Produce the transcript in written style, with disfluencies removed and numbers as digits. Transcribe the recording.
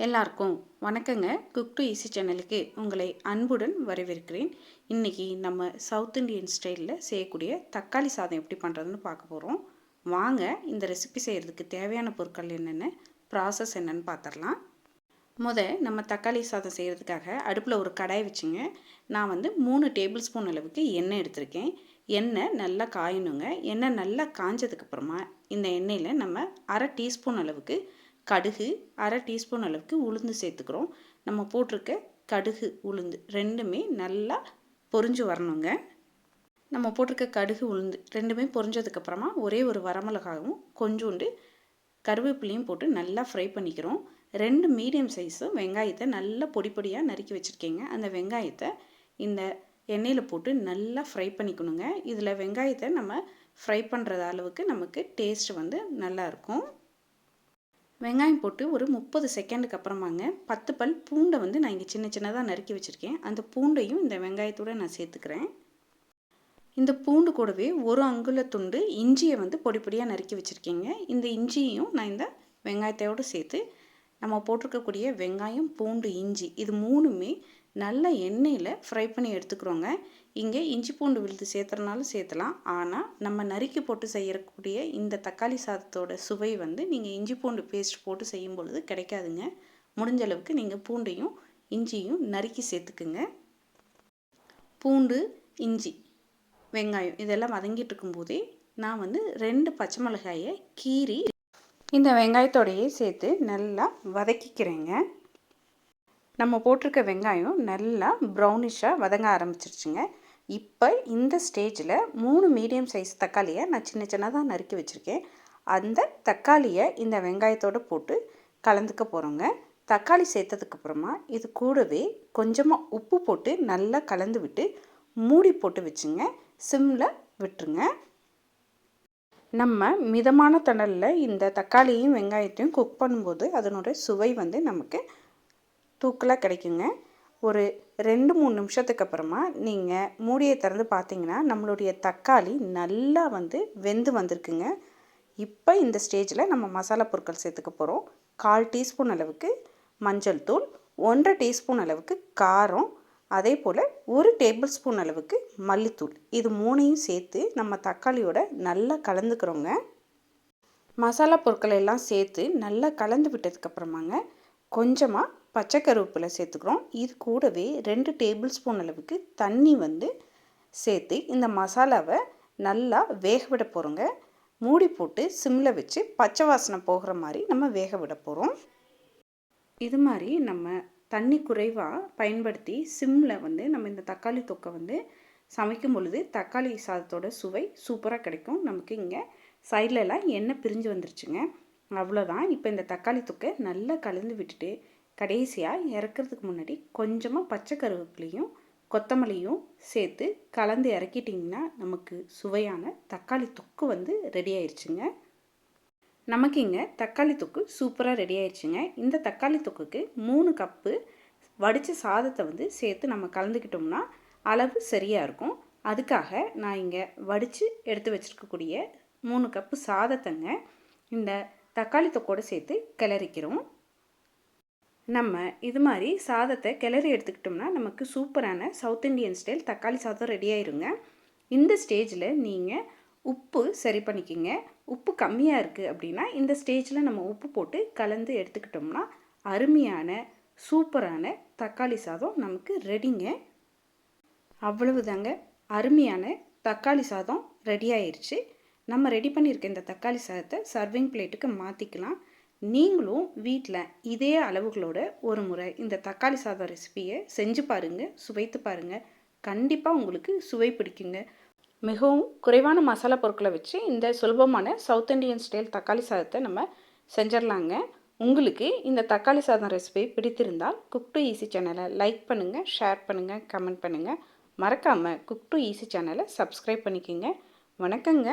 எல்லாருக்கும் வணக்கங்க. Cook to easy சேனலுக்கு உங்களை அன்புடன் வரவேற்கிறேன். இன்றைக்கி நம்ம சவுத் இண்டியன் ஸ்டைலில் செய்யக்கூடிய தக்காளி சாதம் எப்படி பண்ணுறதுன்னு பார்க்க போகிறோம். வாங்க இந்த ரெசிபி செய்கிறதுக்கு தேவையான பொருட்கள் என்னென்ன, ப்ராசஸ் என்னென்னு பார்த்துடலாம். நம்ம தக்காளி சாதம் செய்கிறதுக்காக அடுப்பில் ஒரு கடாய் வச்சுங்க. நான் 3 டேபிள் ஸ்பூன் அளவுக்கு எண்ணெய் எடுத்திருக்கேன். எண்ணெய் நல்லா காயணுங்க. எண்ணெய் நல்லா காஞ்சதுக்கப்புறமா இந்த எண்ணெயில் நம்ம அரை டீஸ்பூன் அளவுக்கு கடுகு, அரை டீஸ்பூன் அளவுக்கு உளுந்து சேர்த்துக்கிறோம். நம்ம போட்டிருக்க கடுகு உளுந்து ரெண்டுமே நல்லா பொரிஞ்சு வரணுங்க. நம்ம போட்டிருக்க கடுகு உளுந்து ரெண்டுமே பொரிஞ்சதுக்கப்புறமா ஒரே ஒரு வரமிளகாவும் கொஞ்சோண்டு கருவேப்பிலையும் போட்டு நல்லா ஃப்ரை பண்ணிக்கிறோம். 2 மீடியம் சைஸு வெங்காயத்தை நல்லா பொடி பொடியாக நறுக்கி வச்சுருக்கேங்க. அந்த வெங்காயத்தை இந்த எண்ணெயில் போட்டு நல்லா ஃப்ரை பண்ணிக்கணுங்க. இதில் வெங்காயத்தை நம்ம ஃப்ரை பண்ணுறது அளவுக்கு நமக்கு டேஸ்ட் நல்லாயிருக்கும். வெங்காயம் போட்டு ஒரு 30 செகண்டுக்கு அப்புறமாங்க 10 பல் பூண்டை நான் இங்கே சின்ன சின்னதாக நறுக்கி வச்சுருக்கேன். அந்த பூண்டையும் இந்த வெங்காயத்தோடு நான் சேர்த்துக்கிறேன். இந்த பூண்டு கூடவே ஒரு அங்குல துண்டு இஞ்சியை பொடி பொடியாக நறுக்கி வச்சுருக்கேங்க. இந்த இஞ்சியையும் நான் இந்த வெங்காயத்தோடு சேர்த்து நம்ம போட்டிருக்கக்கூடிய வெங்காயம், பூண்டு, இஞ்சி இது மூணுமே நல்ல எண்ணெயில் ஃப்ரை பண்ணி எடுத்துக்கிறோங்க. இங்கே இஞ்சி பூண்டு விழுது சேர்த்துறனாலும் சேர்த்தலாம். ஆனால் நம்ம நறுக்கி போட்டு செய்யக்கூடிய இந்த தக்காளி சாதத்தோட சுவை நீங்கள் இஞ்சி பூண்டு பேஸ்ட் போட்டு செய்யும் பொழுது கிடைக்காதுங்க. முடிஞ்ச அளவுக்கு நீங்கள் பூண்டையும் இஞ்சியும் நறுக்கி சேர்த்துக்குங்க. பூண்டு, இஞ்சி, வெங்காயம் இதெல்லாம் வதங்கிட்டு இருக்கும்போதே நான் 2 பச்சை மிளகாயை கீறி இந்த வெங்காயத்தோடையே சேர்த்து நல்லா வதக்கிக்கிறேங்க. நம்ம போட்டிருக்க வெங்காயம் நல்லா ப்ரௌனிஷாக வதங்க ஆரம்பிச்சிருச்சுங்க. இப்போ இந்த ஸ்டேஜில் 3 மீடியம் சைஸ் தக்காளியை நான் சின்ன சின்னதாக நறுக்கி வச்சுருக்கேன். அந்த தக்காளியை இந்த வெங்காயத்தோடு போட்டு கலந்துக்க போகிறோங்க. தக்காளி சேர்த்ததுக்கப்புறமா இது கூடவே கொஞ்சமாக உப்பு போட்டு நல்லா கலந்து விட்டு மூடி போட்டு வச்சுங்க. சிம்மில் விட்டுருங்க. நம்ம மிதமான தணலில் இந்த தக்காளியும் வெங்காயத்தையும் குக் பண்ணும்போது அதனுடைய சுவை நமக்கு தூக்கலாக கிடைக்குங்க. ஒரு 2-3 நிமிஷத்துக்கு அப்புறமா நீங்கள் மூடியை திறந்து பார்த்தீங்கன்னா நம்மளுடைய தக்காளி நல்லா வெந்து வந்திருக்குங்க. இப்போ இந்த ஸ்டேஜில் நம்ம மசாலா பொருட்கள் சேர்த்துக்க போகிறோம். 1/4 டீஸ்பூன் அளவுக்கு மஞ்சள் தூள், 1/2 டீஸ்பூன் அளவுக்கு காரம், அதே போல் 1 டேபிள் ஸ்பூன் அளவுக்கு மல்லித்தூள் இது மூணையும் சேர்த்து நம்ம தக்காளியோட நல்லா கலந்துக்கிறோங்க. மசாலா பொருட்களை எல்லாம் சேர்த்து நல்லா கலந்து விட்டதுக்கப்புறமாங்க கொஞ்சமாக பச்சை கருவேப்பிலை சேர்த்துக்கிறோம். இது கூடவே 2 டேபிள் ஸ்பூன் அளவுக்கு தண்ணி சேர்த்து இந்த மசாலாவை நல்லா வேக விட போகிறோங்க. மூடி போட்டு சிம்மில் வச்சு பச்சை வாசனை போகிற மாதிரி நம்ம வேக விட போகிறோம். இது மாதிரி நம்ம தண்ணி குறைவாக பயன்படுத்தி சிம்மில் நம்ம இந்த தக்காளி தொக்கை சமைக்கும் பொழுது தக்காளி சாதத்தோட சுவை சூப்பராக கிடைக்கும். நமக்கு இங்கே சைட்லலாம் எண்ணெய் பிரிஞ்சு வந்துருச்சுங்க. அவ்வளோதான். இப்போ இந்த தக்காளி தொக்கை நல்லா கலந்து விட்டுட்டு கடைசியாக இறக்கிறதுக்கு முன்னாடி கொஞ்சமாக பச்சை கருவேப்பிலையும் கொத்தமல்லியும் சேர்த்து கலந்து இறக்கிட்டிங்கன்னா நமக்கு சுவையான தக்காளி தொக்கு ரெடி ஆயிடுச்சுங்க. நமக்கு இங்கே தக்காளி தொக்கு சூப்பராக ரெடி ஆயிடுச்சுங்க. இந்த தக்காளி தொக்குக்கு 3 கப்பு வடித்த சாதத்தை சேர்த்து நம்ம கலந்துக்கிட்டோம்னா அளவு சரியாக இருக்கும். அதுக்காக நான் இங்கே வடித்து எடுத்து வச்சுருக்கக்கூடிய 3 கப்பு சாதத்தைங்க இந்த தக்காளி தொக்கோடு சேர்த்து கிளறிக்கிறோம். நம்ம இது மாதிரி சாதத்தை கிளறி எடுத்துக்கிட்டோம்னா நமக்கு சூப்பரான சவுத் இண்டியன் ஸ்டைல் தக்காளி சாதம் ரெடி ஆயிருங்க. இந்த ஸ்டேஜில் நீங்கள் உப்பு சரி பண்ணிக்கிங்க. உப்பு கம்மியாக இருக்குது அப்படின்னா இந்த ஸ்டேஜில் நம்ம உப்பு போட்டு கலந்து எடுத்துக்கிட்டோம்னா அருமையான சூப்பரான தக்காளி சாதம் நமக்கு ரெடிங்க. அவ்வளவுதாங்க, அருமையான தக்காளி சாதம் ரெடி ஆயிடுச்சு. நம்ம ரெடி பண்ணியிருக்க இந்த தக்காளி சாதத்தை சர்விங் பிளேட்டுக்கு மாற்றிக்கலாம். நீங்களும் வீட்டில் இதே அளவுகளோட ஒரு முறை இந்த தக்காளி சாதம் ரெசிபியை செஞ்சு பாருங்கள், சுவைத்து பாருங்கள். கண்டிப்பாக உங்களுக்கு சுவை பிடிக்குங்க. மிகவும் குறைவான மசாலா பொருட்களை வச்சு இந்த சுலபமான சவுத் இண்டியன் ஸ்டைல் தக்காளி சாதத்தை நம்ம செஞ்சிடலாங்க. உங்களுக்கு இந்த தக்காளி சாதம் ரெசிபி பிடித்திருந்தால் குக் டு ஈஸி சேனலை லைக் பண்ணுங்கள், ஷேர் பண்ணுங்கள், கமெண்ட் பண்ணுங்கள். மறக்காமல் குக் டு ஈஸி சேனலை சப்ஸ்கிரைப் பண்ணிக்கோங்க. வணக்கங்க.